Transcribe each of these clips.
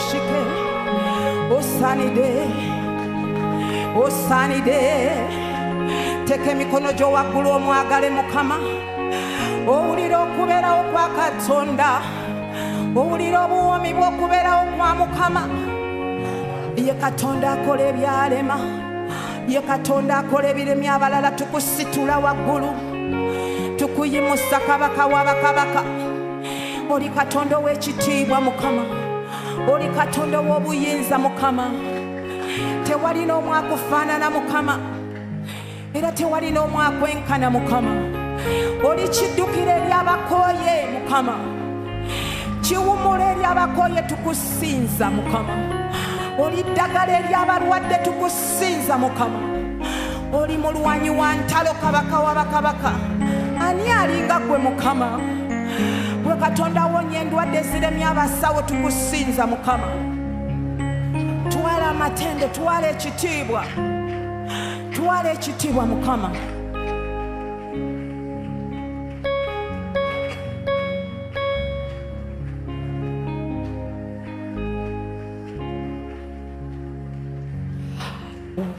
oshike osanide teke mikono gyo waggulu omwagale Mukama owulira okubeerawo kwa Katonda owulira obuwomi bw'okubeerawo kwa Mukama ye Katonda akola ebyalema ye Katonda akola ebiremye abalala tukusitula waggulu tukuyimusa kabaka w'abakabaka oli Katonda w'ekitiibwa Mukama oli Katonda w'obuyinza Mukama tewali n'omu akufaanana Mukama era tewali n'omu akwenkana Mukama oli kiddukiro eri abakooye Mukama kiwumula eri abakooye tukusinza Mukama oli ddagala eri abalwadde tukusinza Mukama oli mulwanyi wa ntalo kabaka w'abakabaka ani alinga gwe Mukama gwe Katonda awonya endwadde eziremye abasawo tukusinza Mukama twala amatende twala ekitiibwa Mukama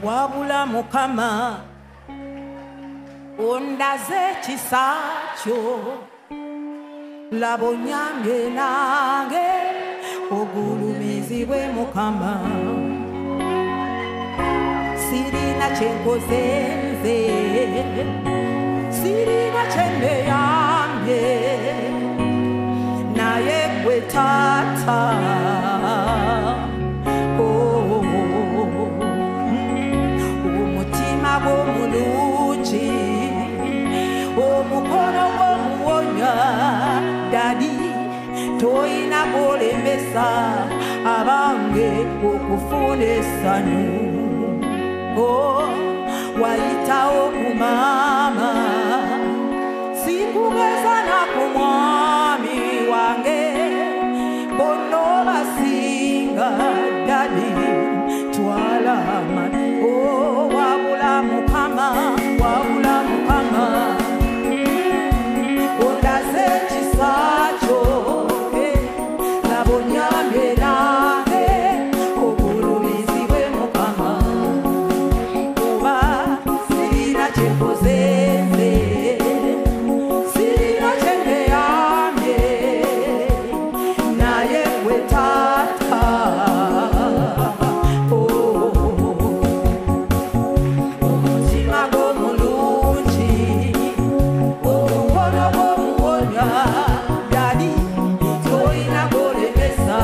wabula Mukama ondaze ekisa kyo laba onyambye nange ogulumizibwe Mukama sirina kyenkoze nze sirina kyenneyambye naye gwe Taata omutima gw'omulungi omukono gw'omuwonya Dadi toyina gw'olembesa abange okufuna essanyu wayitawo ku maama sikugeza na ku mwami wange bonna obasinga Dadi twala wabula Mukama ondaze ekisa kyo laba onyambye nange ogulumizibwe Mukama kuba sirina kyenkoze nze sirina kyenneyambye naye gwe Taata omutima gw'omulungi omukono gw'omuwonya Dadi toyina gw'olemesa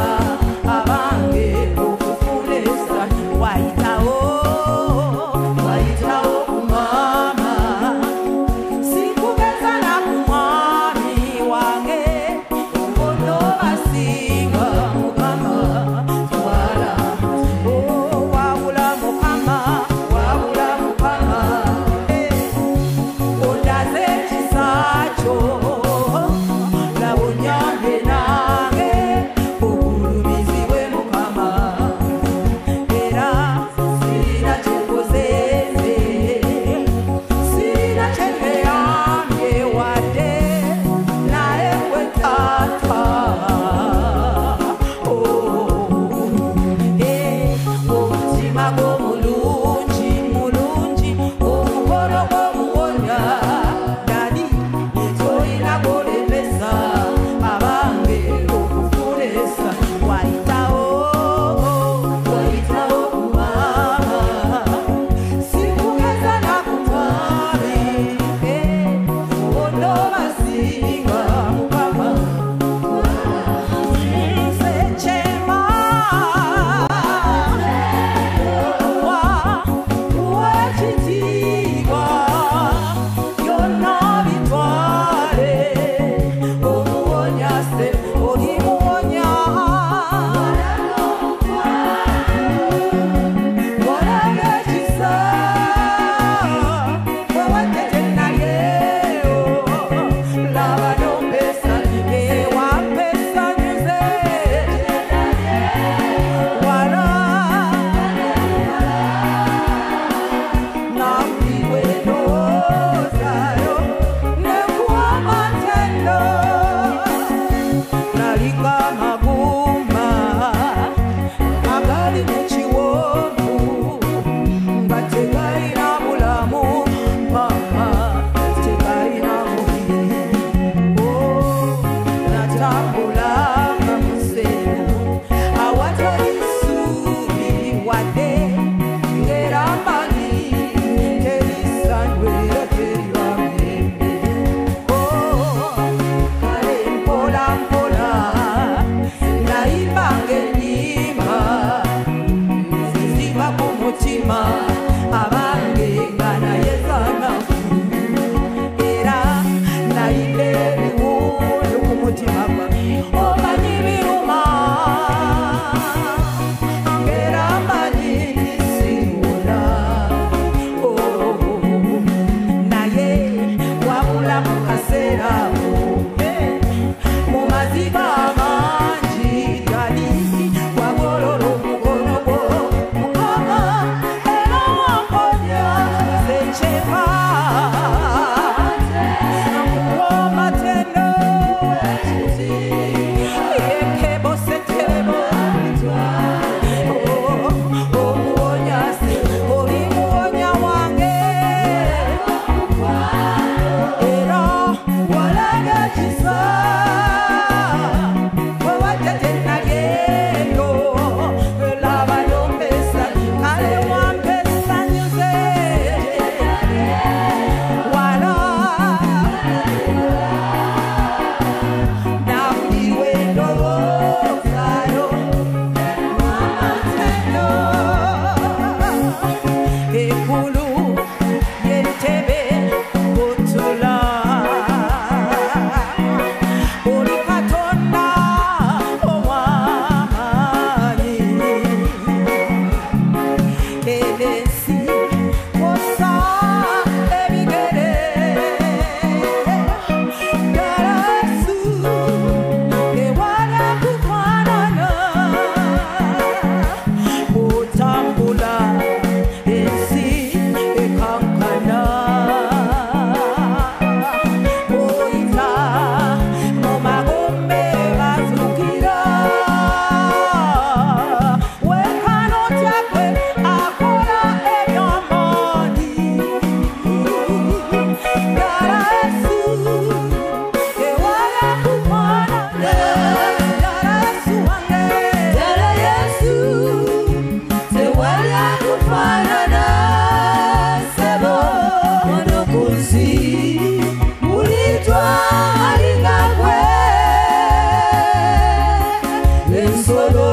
ensolo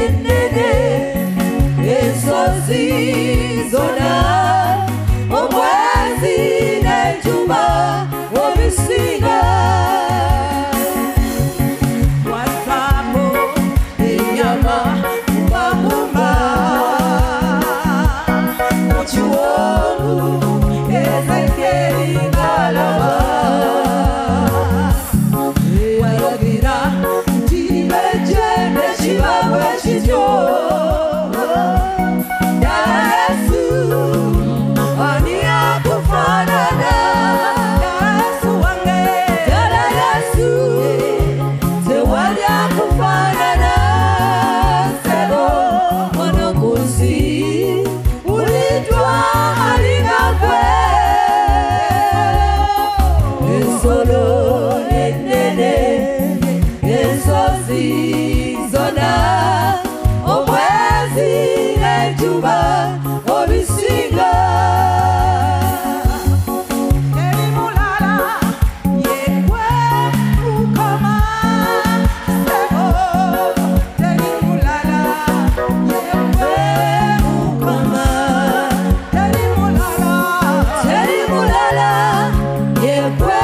ennene ensozi zonna omwezi n'enjuba obisinga wassaamu ennyama mu magumba mu kiwonvu ezekeri ng'alaba wayogera nti bejje ne kiba bwe kityo Yesu ani akufaanana Yesu wange ddala Yesu tewali akufaanana ssebo wano ku nsi buliddwa alinga ggwe ensolo ennene ensozi zonna omwezi n'enjuba obisinga teri mulala yeggwe Mukama ssebo teri mulala yeggwe Mukama teri mulala yeggwe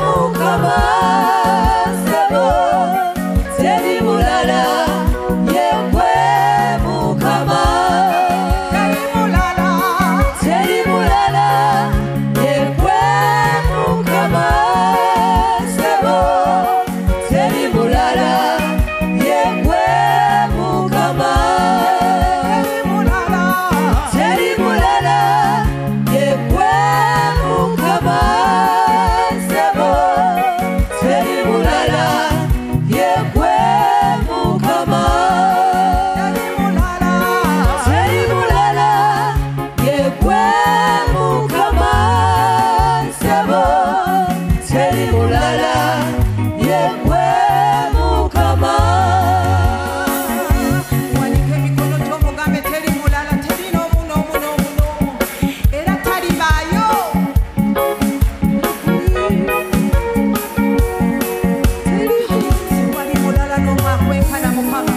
Mukama ssebo teri mulala yeggwe Mukama teri mulala yeggwe Mukama ssebo teri mulala yeggwe Mukama teri mulala yeggwe Mukama ssebo teri mulala yeggwe Mukama teri mulala yeggwe Mukama ssebo teri mulala yeggwe Mukama wanika emikono gy'omugambe teri mulala teri n'omu era talibaayo tewali mulala n'omu akwenkana Mukama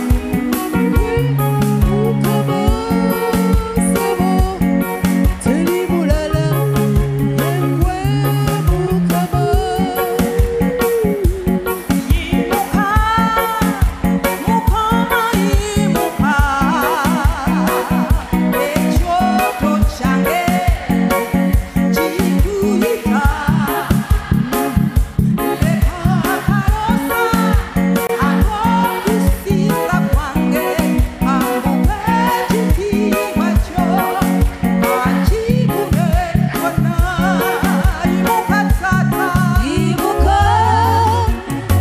teri mulala yeggwe Mukama yimuka Mukama yimuka ekyoto kyange kikuyita leka akalosa ak'okusinza kwange ambuka ekitiibwa kyo akibune wonna yimuka taata yimuka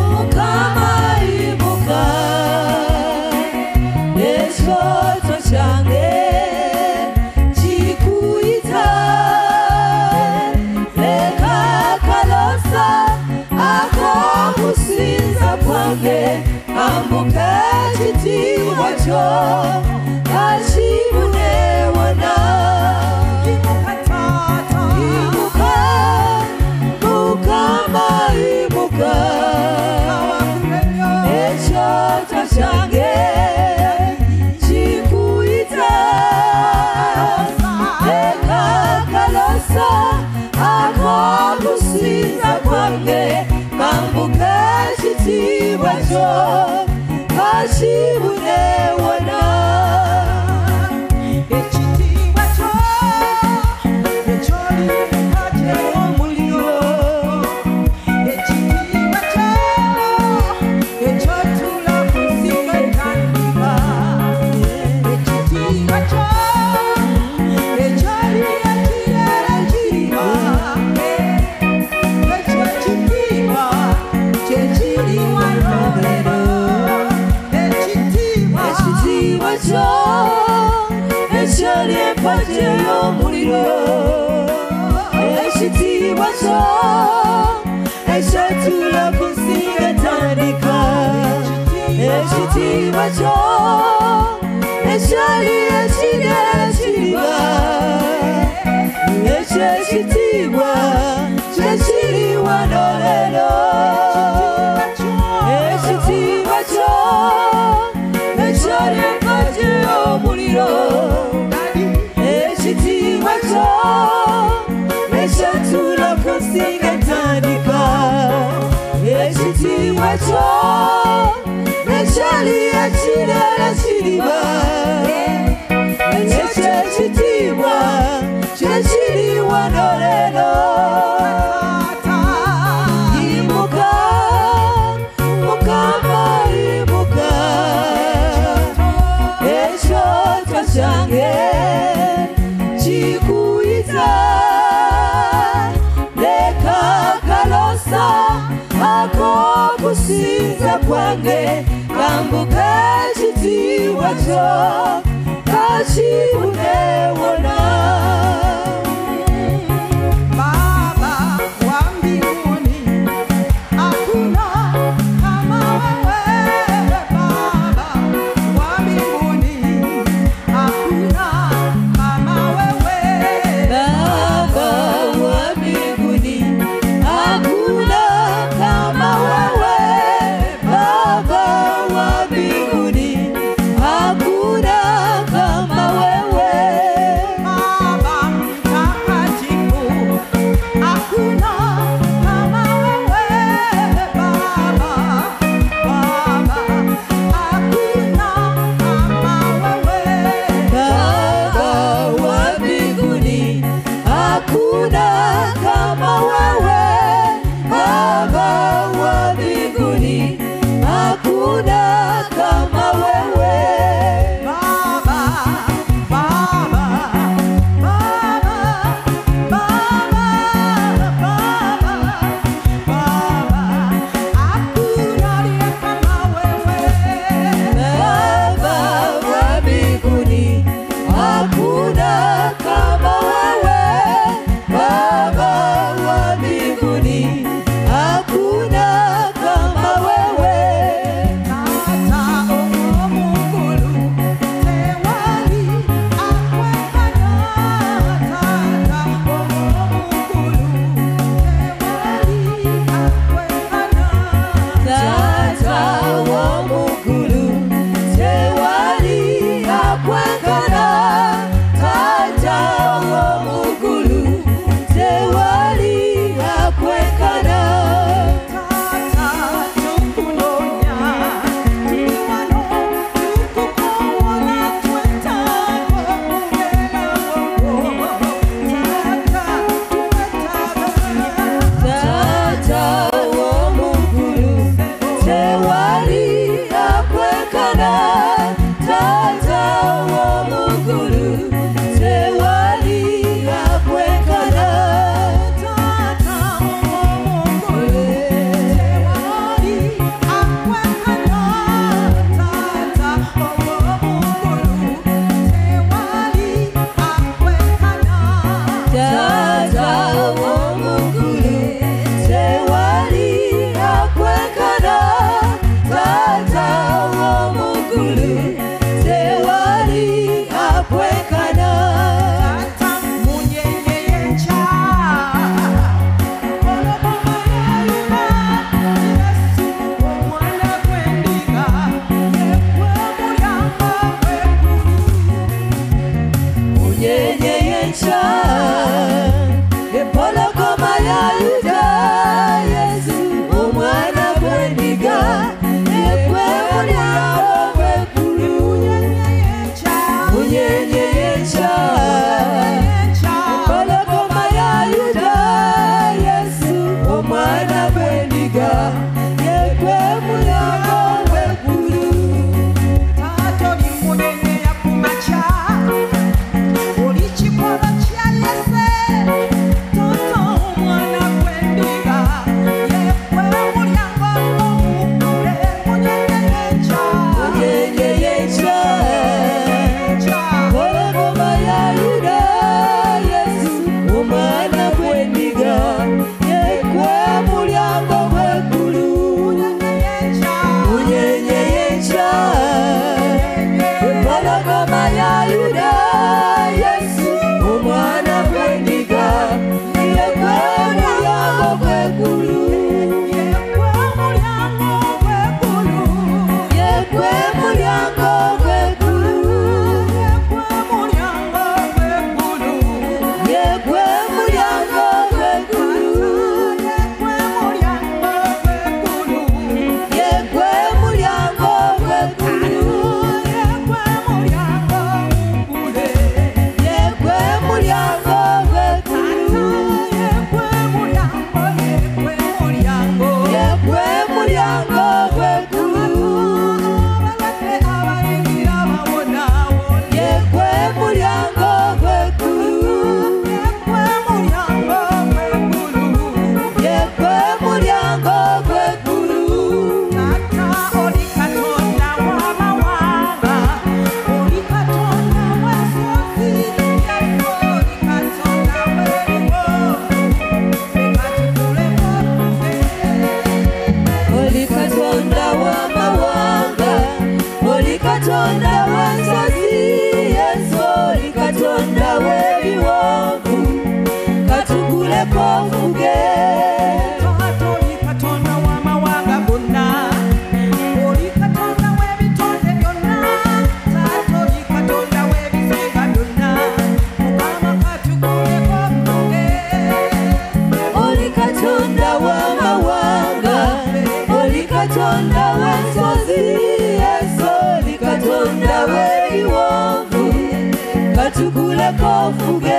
Mukama yimuka ekyoto kyange kikuyita leka akalosa ak'okusinza kwange ambuka ekitiibwa kyo akibune wonna yimuka taata yimuka Mukama yimuka ekyoto kyange kikuyita leka akalosa ak'okusinza kwange ambuka ekitiibwa kyo akibune wonna ekitiibwa kyo eky'olimeka gy'omuliro ekitiibwa kyo eky'otula ku nsinga etandika ekitiibwa kyo eky'oli ekirere kiriba ekyo ekitiibwa kye kiri wano leero ekitiibwa kyo eky'oli empagi ey'omuliro ekitiibwa kyo ekyotula ku nsinga etandika ekitiibwa kyo ekyali ekirere kiriba ekyo ekitiibwa kye kiri wano leero ekitiibwa kyo wacho nechali achirera chiriba neche chitimwa chechiri wanorero imuka mukama imuka echo tachange chikuita leka kalosa ako kusinza kwange kambuka chitiwa cho kachibunewona Baba wa mbinguni hakuna kama wewe Baba wa mbinguni hakuna kama wewe Baba wa mbinguni hakuna kama wewe Baba wa mbinguni hakuna kama wewe Baba mtakatifu hakuna kama wewe Baba hakuna kama wewe Baba wa mbinguni hakuna kama wewe Baba wa mbinguni hakuna kama wewe Baba, Baba, Baba, Baba, Baba, hakuna aliye kama wewe. Baba wa mbinguni hakuna kama wewe Baba wa mbinguni hakuna kama wewe Tata omukulu tewali akwekana. Tata omukulu tewali akwekana. Tata w'omukulu tewali akwekana Tata w'omukulu tewali akwekana Tata tukunonya tuli wano tukukoona twetaaga okubeera wano. Tata twetaaga Tata w'omukulu tewali akwekana Tata w'omukulu tewali akwekana Tata omukulu tewali akwekana. Tata omukulu tewali akwekana. Tata w'omukulu tewali akwekana Tata w'omukulu tewali akwekana Tata munyenye yencha oloboma yaluma Yesu omwana gw'endiga yekwe mulyango gw'eggulu. munyenye yencha empologoma ya Yuda Yesu omwana gw'endiga yekwe mulyango gw'eggulu munyenye yencha empologoma ya Yuda Yesu omwana gw'endiga yekwe mulyango gw'eggulu Taata oli munene yakumakya oli kikolo kya Yese Taata omwana gw'endiga yekwe mulyango omukule munyenye yencha munyenye yencha empologoma ya Yuda Yesu omwana gw'endiga yekwe mulyango gw'eggulu munyenye yencha empologoma ya Yuda Yesu omwana gw'endiga yekwe mulyango gw'eggulu yekwe mulyango oli Katonda wansozi Yesu oli Katonda w'ebiwanvu katukuleko ofuge oli Katonda w'amawanga gonna oli Katonda w'ebitonde byonna oli Katonda w'ebizinga byonna Mukama katukuleko ofuge oli Katonda w'amawanga oli Katonda wansozi Yesu oli Katonda w'ebiwanvu katukuleko ofuge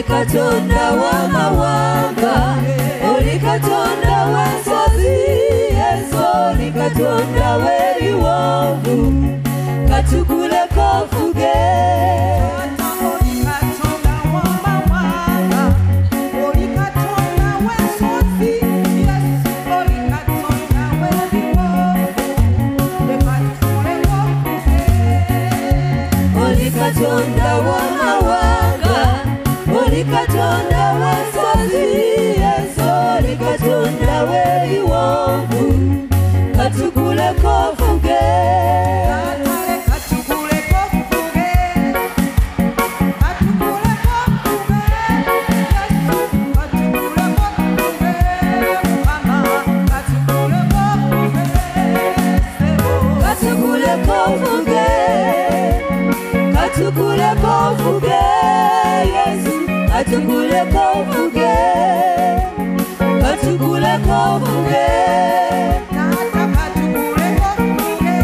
Katonda w'amawanga oli Katonda wansozi Yesu oli Katonda w'ebiwanvu katukuleko ofuge oli Katonda w'amawanga oli Katonda wansozi Yesu oli Katonda w'ebiwanvu katukuleko ofuge oli Katonda w'amawanga oli Katonda wansozi Yesu oli Katonda w'ebiwanvu katukuleko ofuge katukuleko ofuge katukuleko ofuge Yesu katukuleko ofuge Mukama katukuleko ofuge katukuleko ofuge katukuleko ofuge Yesu katukuleko ofuge katukuleko ofuge Tata katukuleko ofuge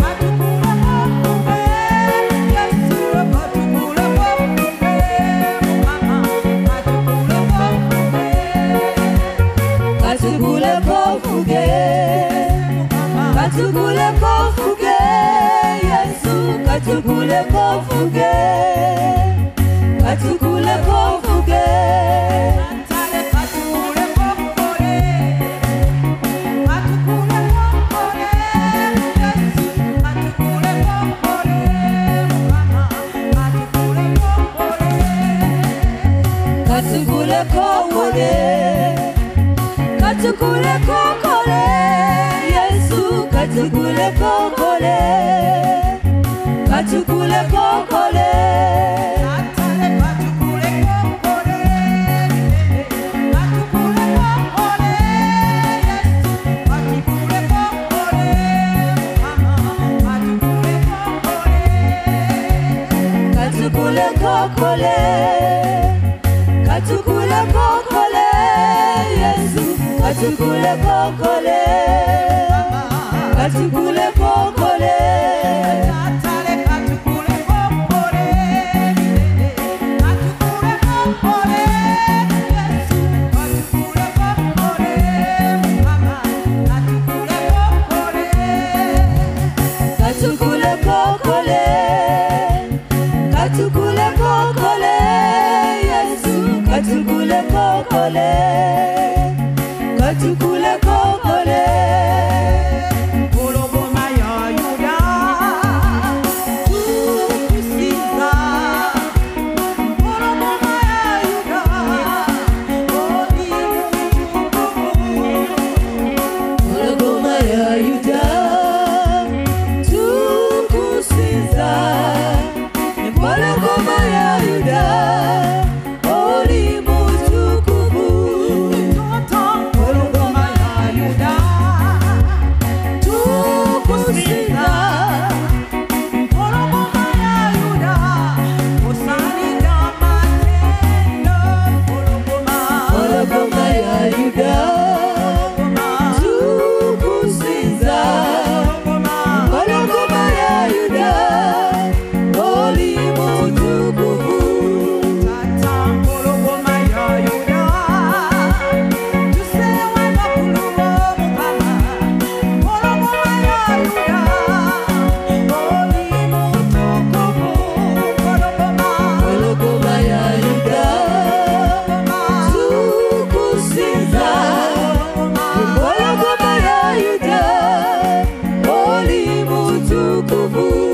katukuleko ofuge Yesu katukuleko ofuge Mukama katukuleko ofuge katukuleko ofuge katukuleko ofuge Yesu katukuleko ofuge katukuleko ofuge Tale katukuleko ofuge katukuleko ofuge Yesu katukuleko ofuge Mukama katukuleko ofuge katukuleko ofuge katukuleko ofuge Yesu katukuleko ofuge katukuleko ofuge Tale katukuleko ofuge katukuleko ofuge Yesu katukuleko ofuge Mukama katukuleko ofuge katukuleko ofuge katukuleko ofuge Yesu katukuleko ofuge katukuleko ofuge Tale katukuleko ofuge katukuleko ofuge Yesu katukuleko ofuge Mukama katukuleko ofuge katukuleko ofuge katukuleko ofuge Yesu katukuleko ofuge katukuleko ofuge Golgoma ya Yuda tukusiza Golgoma ya Yuda oli Golgoma ya Yuda tukusiza Golgoma ya Yuda oli mutukufu utukufu